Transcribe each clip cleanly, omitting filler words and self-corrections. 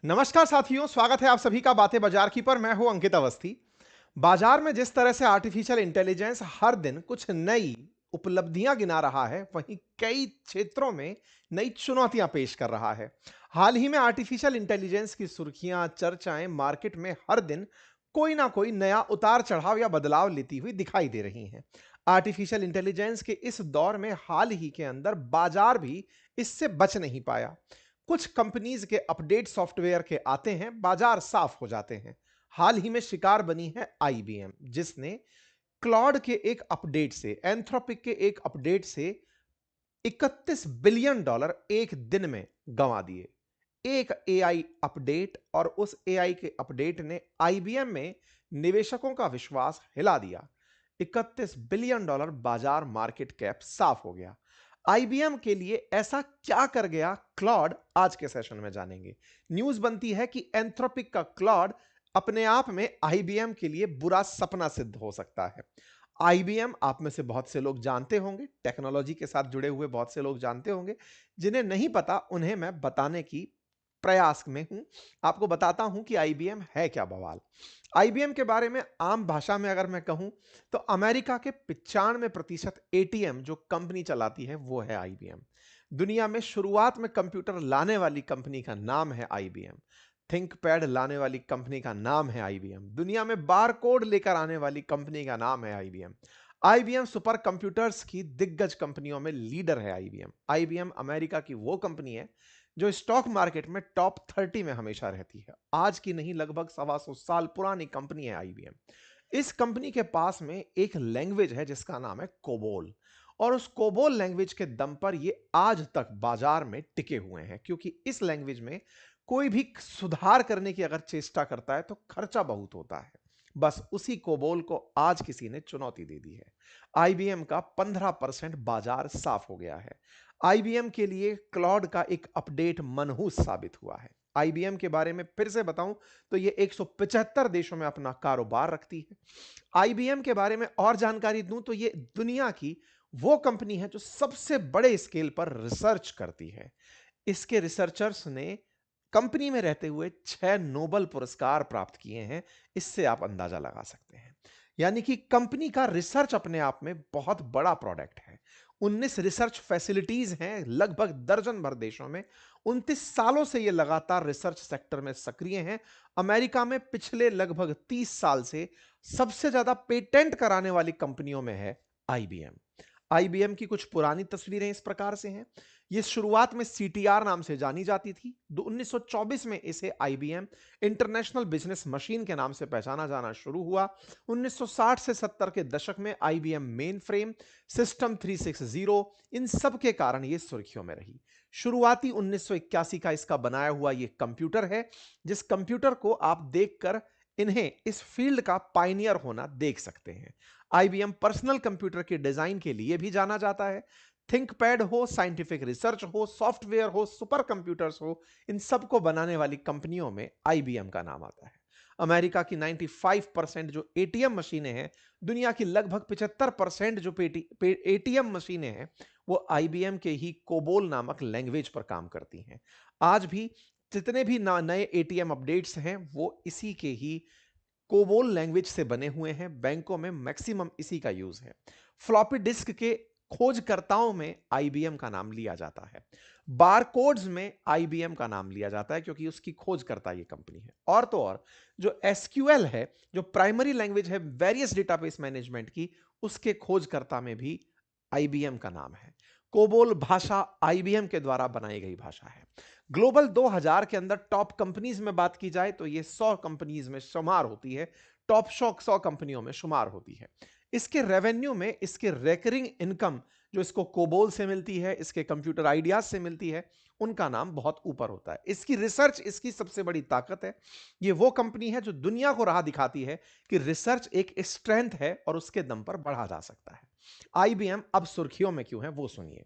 नमस्कार साथियों, स्वागत है आप सभी का बातें बाजार की पर। मैं हूं अंकित अवस्थी। बाजार में जिस तरह से आर्टिफिशियल इंटेलिजेंस हर दिन कुछ नई उपलब्धियां गिना रहा है, वहीं कई क्षेत्रों में नई चुनौतियां पेश कर रहा है। हाल ही में आर्टिफिशियल इंटेलिजेंस की सुर्खियां, चर्चाएं मार्केट में हर दिन कोई ना कोई नया उतार चढ़ाव या बदलाव लेती हुई दिखाई दे रही हैं। आर्टिफिशियल इंटेलिजेंस के इस दौर में हाल ही के अंदर बाजार भी इससे बच नहीं पाया। कुछ कंपनीज के अपडेट सॉफ्टवेयर के आते हैं, बाजार साफ हो जाते हैं। हाल ही में शिकार बनी है आईबीएम, जिसने क्लॉड के एक अपडेट से, एंथ्रोपिक के एक अपडेट से 31 बिलियन डॉलर एक दिन में गंवा दिए। एक एआई अपडेट, और उस एआई के अपडेट ने आईबीएम में निवेशकों का विश्वास हिला दिया। 31 बिलियन डॉलर बाजार मार्केट कैप साफ हो गया। आईबीएम के लिए ऐसा क्या कर गया क्लॉड, आज के सेशन में जानेंगे। न्यूज बनती है कि एंथ्रोपिक का क्लॉड अपने आप में आईबीएम के लिए बुरा सपना सिद्ध हो सकता है। आईबीएम आप में से बहुत से लोग जानते होंगे, टेक्नोलॉजी के साथ जुड़े हुए बहुत से लोग जानते होंगे। जिन्हें नहीं पता उन्हें मैं बताने की प्रयास में हूं। आपको बताता हूं कि आईबीएम है क्या बवाल। आईबीएम के बारे में आम भाषा में अगर मैं कहूं, तो अमेरिका के 95% एटीएम जो कंपनी चलाती है वो है आईबीएम। दुनिया में शुरुआत में कंप्यूटर लाने वाली कंपनी का नाम है आईबीएम। थिंकपैड लाने वाली कंपनी का नाम है आईबीएम। दुनिया में बारकोड लेकर आने वाली कंपनी का नाम है आईबीएम। आईबीएम सुपर कंप्यूटर्स की दिग्गज कंपनियों में लीडर है आईबीएम। आईबीएम अमेरिका की वो कंपनी है जो स्टॉक मार्केट में टॉप 30 में हमेशा रहती है। आज की नहीं, लगभग 125 साल पुरानी कंपनी है आईबीएम। इस कंपनी के पास में एक लैंग्वेज है जिसका नाम है कोबोल, और उस कोबोल लैंग्वेज के दम पर ये आज तक बाजार में टिके हुए हैं, क्योंकि इस लैंग्वेज में कोई भी सुधार करने की अगर चेष्टा करता है तो खर्चा बहुत होता है। बस उसी कोबोल को आज किसी ने चुनौती दे दी है। आईबीएम का 15% बाजार साफ हो गया है। आईबीएम के लिए क्लॉड का एक अपडेट मनहूस साबित हुआ है। आईबीएम के बारे में फिर से बताऊं, तो ये 175 देशों में अपना कारोबार रखती है। आईबीएम के बारे में और जानकारी दूं तो ये दुनिया की वो कंपनी है जो सबसे बड़े स्केल पर रिसर्च करती है। इसके रिसर्चर्स ने कंपनी में रहते हुए 6 नोबेल पुरस्कार प्राप्त किए हैं। इससे आप अंदाजा लगा सकते हैं। यानी कि कंपनी का रिसर्च अपने आप में बहुत बड़ा प्रोडक्ट है। 19 रिसर्च फैसिलिटीज हैं लगभग दर्जन भर देशों में। 29 सालों से यह लगातार रिसर्च सेक्टर में सक्रिय हैं। अमेरिका में पिछले लगभग 30 साल से सबसे ज्यादा पेटेंट कराने वाली कंपनियों में है आईबीएम। आईबीएम की कुछ पुरानी तस्वीरें इस प्रकार से हैं। ये शुरुआत में सीटीआर नाम से जानी जाती थी। 1924 में इसे आईबीएम इंटरनेशनल बिजनेस मशीन के नाम से पहचाना जाना शुरू हुआ। 1960 से 70 के दशक में आईबीएम मेन फ्रेम, सिस्टम 360, इन सब के कारण ये सुर्खियों में रही। शुरुआती 1981 का इसका बनाया हुआ ये कंप्यूटर है, जिस कंप्यूटर को आप देखकर इन्हें इस फील्ड का पायनियर होना देख सकते हैं। आईबीएम पर्सनल कंप्यूटर के डिजाइन के लिए भी जाना जाता है। थिंकपैड हो, साइंटिफिक रिसर्च हो, सॉफ्टवेयर हो, सुपर कंप्यूटर्स हो, इन सबको बनाने वाली कंपनियों में आईबीएम का नाम आता है। अमेरिका की 95% जो एटीएम मशीनें हैं, दुनिया की लगभग 75% जो एटीएम मशीनें हैं, वो आईबीएम के ही कोबोल नामक लैंग्वेज पर काम करती हैं। आज भी जितने भी नए एटीएम अपडेट्स हैं वो इसी के ही कोबोल लैंग्वेज से बने हुए हैं। बैंकों में मैक्सिमम इसी का यूज है। फ्लॉपी डिस्क के खोजकर्ताओं में आईबीएम का नाम लिया जाता है। बारकोड्स में आईबीएम का नाम लिया जाता है क्योंकि उसकी खोजकर्ता ये कंपनी है। और तो और जो एसक्यूएल है, जो प्राइमरी लैंग्वेज है वेरियस डेटाबेस मैनेजमेंट की, उसके खोजकर्ता में भी आईबीएम का नाम है। कोबोल भाषा आईबीएम के द्वारा बनाई गई भाषा है। ग्लोबल 2000 के अंदर टॉप कंपनीज में बात की जाए तो ये 100 कंपनीज में शुमार होती है। टॉप 100 कंपनियों में शुमार होती है। इसके रेवेन्यू में इसके रेकरिंग इनकम जो इसको कोबोल से मिलती है, इसके कंप्यूटर आइडियाज से मिलती है, उनका नाम बहुत ऊपर होता है। इसकी रिसर्च इसकी सबसे बड़ी ताकत है। ये वो कंपनी है जो दुनिया को राह दिखाती है कि रिसर्च एक स्ट्रेंथ है और उसके दम पर बढ़ा जा सकता है। आईबीएम अब सुर्खियों में क्यों है वो सुनिए।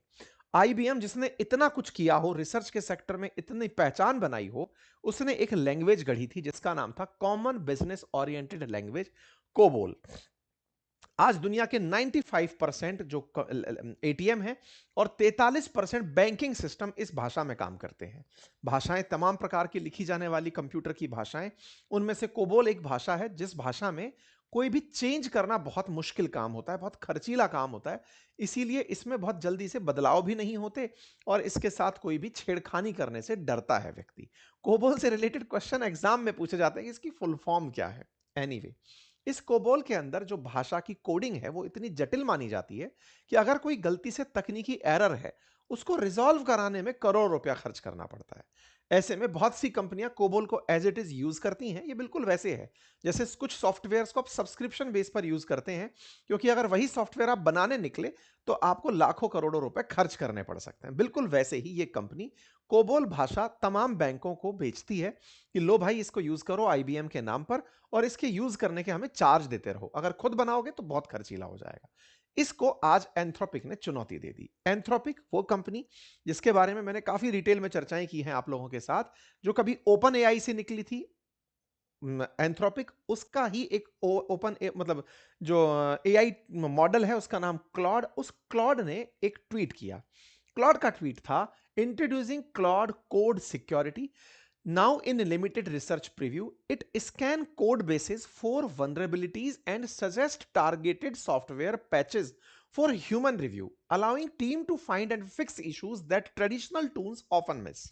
आईबीएम जिसने इतना कुछ किया हो, रिसर्च के सेक्टर में इतनी पहचान बनाई हो, उसने एक लैंग्वेज गढ़ी थी जिसका नाम था common business oriented language, COBOL. आज दुनिया के 95% जो एटीएम है और 43% बैंकिंग सिस्टम इस भाषा में काम करते हैं। भाषाएं तमाम प्रकार की लिखी जाने वाली कंप्यूटर की भाषाएं, उनमें से कोबोल एक भाषा है जिस भाषा में कोई भी चेंज करना बहुत मुश्किल काम होता है, बहुत खर्चीला काम होता है। इसीलिए इसमें बहुत जल्दी से बदलाव भी नहीं होते और इसके साथ कोई भी छेड़खानी करने से डरता है व्यक्ति। कोबोल से रिलेटेड क्वेश्चन एग्जाम में पूछे जाते हैं कि इसकी फुल फॉर्म क्या है। एनीवे, इस कोबोल के अंदर जो भाषा की कोडिंग है वो इतनी जटिल मानी जाती है कि अगर कोई गलती से तकनीकी एरर है, उसको रिजॉल्व कराने में करोड़ रुपया खर्च करना पड़ता है। ऐसे में बहुत सी कंपनियां कोबोल को एज इट इज यूज करती हैं। ये बिल्कुल वैसे है जैसे कुछ सॉफ्टवेयर्स को आप सब्सक्रिप्शन बेस पर यूज करते हैं, क्योंकि अगर वही सॉफ्टवेयर आप बनाने निकले तो आपको लाखों करोड़ों रुपए खर्च करने पड़ सकते हैं। बिल्कुल वैसे ही ये कंपनी कोबोल भाषा तमाम बैंकों को बेचती है कि लो भाई, इसको यूज करो आईबीएम के नाम पर और इसके यूज करने के हमें चार्ज देते रहो। अगर खुद बनाओगे तो बहुत खर्चीला हो जाएगा। इसको आज एंथ्रोपिक ने चुनौती दे दी। एंथ्रोपिक वो कंपनी जिसके बारे में मैंने काफी डिटेल में चर्चाएं की हैं आप लोगों के साथ, जो कभी ओपन एआई से निकली थी। एंथ्रोपिक उसका ही एक मतलब जो एआई मॉडल है उसका नाम क्लॉड। उस क्लॉड ने एक ट्वीट किया। क्लॉड का ट्वीट था, introducing Claude code security now in limited research preview. It scan code bases for vulnerabilities and suggest targeted software patches for human review, allowing team to find and fix issues that traditional tools often miss.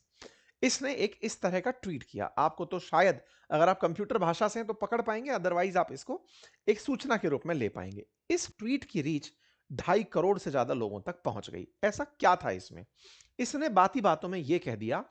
इसने एक इस तरह का tweet किया। आपको तो शायद, अगर आप कंप्यूटर भाषा से हैं तो पकड़ पाएंगे, अदरवाइज आप इसको एक सूचना के रूप में ले पाएंगे। इस ट्वीट की रीच 2.5 करोड़ से ज्यादा लोगों तक पहुंच गई। ऐसा क्या था इसमें? इसने बाती बातों में यह कह दिया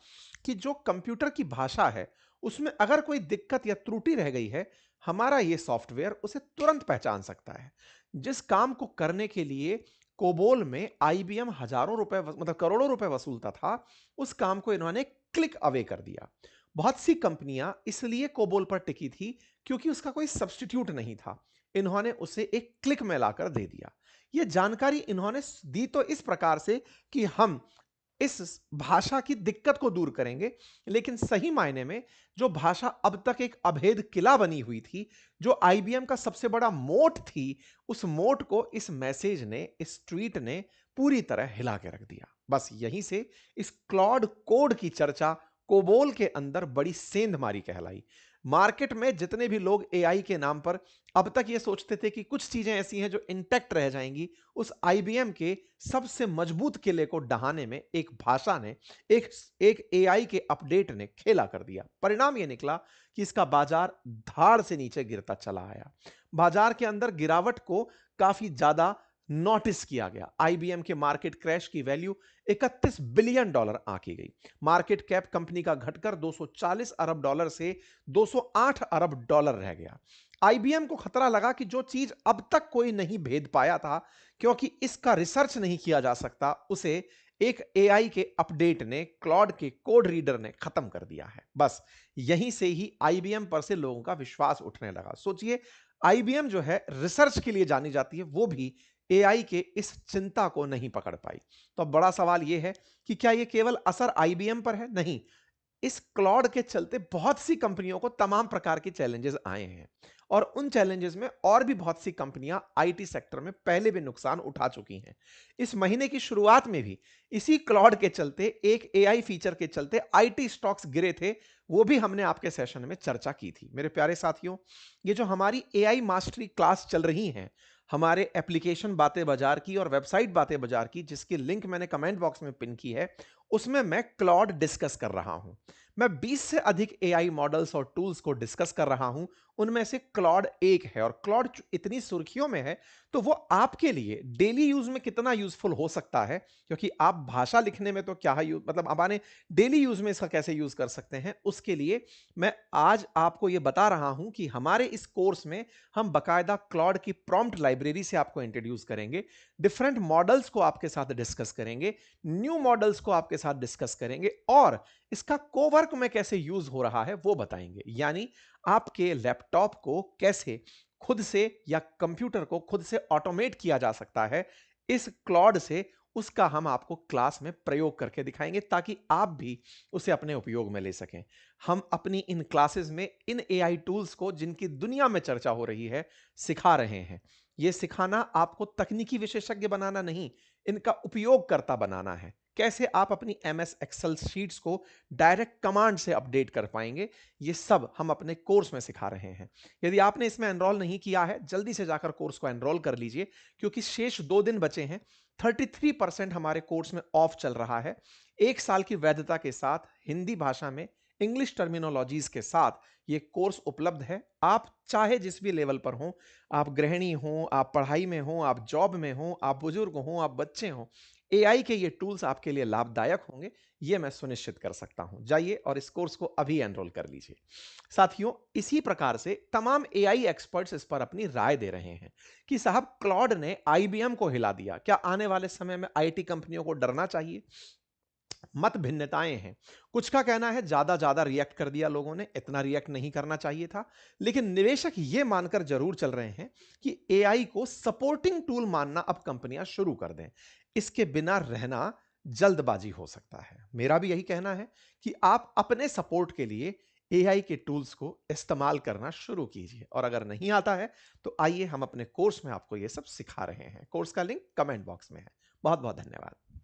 कि जो कंप्यूटर की भाषा है उसमें अगर कोई दिक्कत या त्रुटि रह गई है, हमारा यह सॉफ्टवेयर उसे तुरंत पहचान सकता है। जिस काम को करने के लिए कोबोल में आईबीएम हजारों रुपए मतलब करोड़ों रुपए वसूलता था, उस काम को इन्होंने क्लिक अवे कर दिया। बहुत सी कंपनियां इसलिए कोबोल पर टिकी थी क्योंकि उसका कोई सब्स्टिट्यूट नहीं था। इन्होंने उसे एक क्लिक में लाकर दे दिया। यह जानकारी इन्होंने दी तो इस प्रकार से कि हम इस भाषा की दिक्कत को दूर करेंगे, लेकिन सही मायने में जो भाषा अब तक एक अभेद किला बनी हुई थी, जो आईबीएम का सबसे बड़ा मोट थी, उस मोट को इस मैसेज ने, इस ट्वीट ने पूरी तरह हिला के रख दिया। बस यहीं से इस क्लॉड कोड की चर्चा कोबोल के अंदर बड़ी सेंधमारी कहलाई। मार्केट में जितने भी लोग एआई के नाम पर अब तक ये सोचते थे कि कुछ चीजें ऐसी हैं जो इंटैक्ट रह जाएंगी, उस आईबीएम के सबसे मजबूत किले को डहाने में एक भाषा ने, एक एआई के अपडेट ने खेला कर दिया। परिणाम यह निकला कि इसका बाजार धाड़ से नीचे गिरता चला आया। बाजार के अंदर गिरावट को काफी ज्यादा नोटिस किया गया। आईबीएम के मार्केट क्रैश की वैल्यू 31 बिलियन डॉलर आंकी गई। मार्केट कैप कंपनी का घटकर 240 अरब डॉलर से 208 अरब डॉलर रह गया। आईबीएम को खतरा लगा कि जो चीज अब तक कोई नहीं भेद पाया था, क्योंकि इसका रिसर्च नहीं किया जा सकता, उसे एक एआई के अपडेट ने, क्लॉड के कोड रीडर ने खत्म कर दिया है। बस यहीं से ही आईबीएम पर से लोगों का विश्वास उठने लगा। सोचिए, आईबीएम जो है रिसर्च के लिए जानी जाती है, वो भी एआई के इस चिंता को नहीं पकड़ पाई। तो अब बड़ा सवाल यह है कि क्या यह केवल असर आईबीएम पर है? नहीं, इस क्लॉड के चलते बहुत सी कंपनियों को तमाम प्रकार के चैलेंजेस आए हैं और उन चैलेंजेस में और भी बहुत सी कंपनियां आईटी सेक्टर में पहले भी नुकसान उठा चुकी हैं। इस महीने की शुरुआत में भी इसी क्लॉड के चलते, एक एआई फीचर के चलते आईटी स्टॉक्स गिरे थे। वो भी हमने आपके सेशन में चर्चा की थी। मेरे प्यारे साथियों, ये जो हमारी एआई मास्टरी क्लास चल रही हैं, हमारे एप्लीकेशन बातें बाजार की और वेबसाइट बातें बाजार की, जिसकी लिंक मैंने कमेंट बॉक्स में पिन की है, उसमें मैं क्लॉड डिस्कस कर रहा हूं। मैं 20 से अधिक एआई मॉडल्स और टूल्स को डिस्कस कर रहा हूं। उनमें से क्लॉड एक है और क्लॉड इतनी सुर्खियों में है तो वो आपके लिए डेली यूज में कितना यूजफुल हो सकता है, क्योंकि आप भाषा लिखने में तो क्या यूज, मतलब हमारे डेली यूज में इसका कैसे यूज कर सकते हैं, उसके लिए मैं आज आपको यह बता रहा हूं कि हमारे इस कोर्स में हम बकायदा क्लॉड की प्रॉम्प्ट लाइब्रेरी से आपको इंट्रोड्यूस करेंगे, डिफरेंट मॉडल्स को आपके साथ डिस्कस करेंगे, न्यू मॉडल्स को आपके साथ डिस्कस करेंगे और इसका कोवर्क में कैसे यूज हो रहा है वो बताएंगे। यानी आपके लैपटॉप को कैसे खुद से या कंप्यूटर को खुद से ऑटोमेट किया जा सकता है इस क्लॉड से, उसका हम आपको क्लास में प्रयोग करके दिखाएंगे ताकि आप भी उसे अपने उपयोग में ले सकें। हम अपनी इन क्लासेस में इन एआई टूल्स को, जिनकी दुनिया में चर्चा हो रही है, सिखा रहे हैं। ये सिखाना आपको तकनीकी विशेषज्ञ बनाना नहीं, इनका उपयोगकर्ता बनाना है। कैसे आप अपनी एमएस एक्सेल शीट्स को डायरेक्ट कमांड से अपडेट कर पाएंगे, ये सब हम अपने कोर्स में सिखा रहे हैं। यदि आपने इसमें एनरोल नहीं किया है, जल्दी से जाकर कोर्स को एनरोल कर लीजिए, क्योंकि शेष 2 दिन बचे हैं। 33% हमारे कोर्स में ऑफ चल रहा है। 1 साल की वैधता के साथ हिंदी भाषा में इंग्लिश टर्मिनोलॉजीज के साथ ये कोर्स उपलब्ध है। आप चाहे जिस भी लेवल पर हों, आप गृहिणी हों, आप पढ़ाई में हों, आप जॉब में हों, आप बुजुर्ग हों, आप बच्चे हों, एआई के ये टूल्स आपके लिए लाभदायक होंगे, ये मैं सुनिश्चित कर सकता हूं। जाइए और इस कोर्स को अभी एनरोल कर लीजिए। साथियों, इसी प्रकार से तमाम एआई एक्सपर्ट्स इस पर अपनी राय दे रहे हैं कि साहब, क्लॉड ने आईबीएम को हिला दिया, क्या आने वाले समय में आईटी कंपनियों को डरना चाहिए? मत भिन्नताएं हैं। कुछ का कहना है ज्यादा ज्यादा रिएक्ट कर दिया लोगों ने, इतना रिएक्ट नहीं करना चाहिए था। लेकिन निवेशक यह मानकर जरूर चल रहे हैं कि एआई को सपोर्टिंग टूल मानना अब कंपनियां शुरू कर दें। इसके बिना रहना जल्दबाजी हो सकता है। मेरा भी यही कहना है कि आप अपने सपोर्ट के लिए एआई के टूल्स को इस्तेमाल करना शुरू कीजिए, और अगर नहीं आता है तो आइए हम अपने कोर्स में आपको यह सब सिखा रहे हैं। कोर्स का लिंक कमेंट बॉक्स में है। बहुत बहुत धन्यवाद।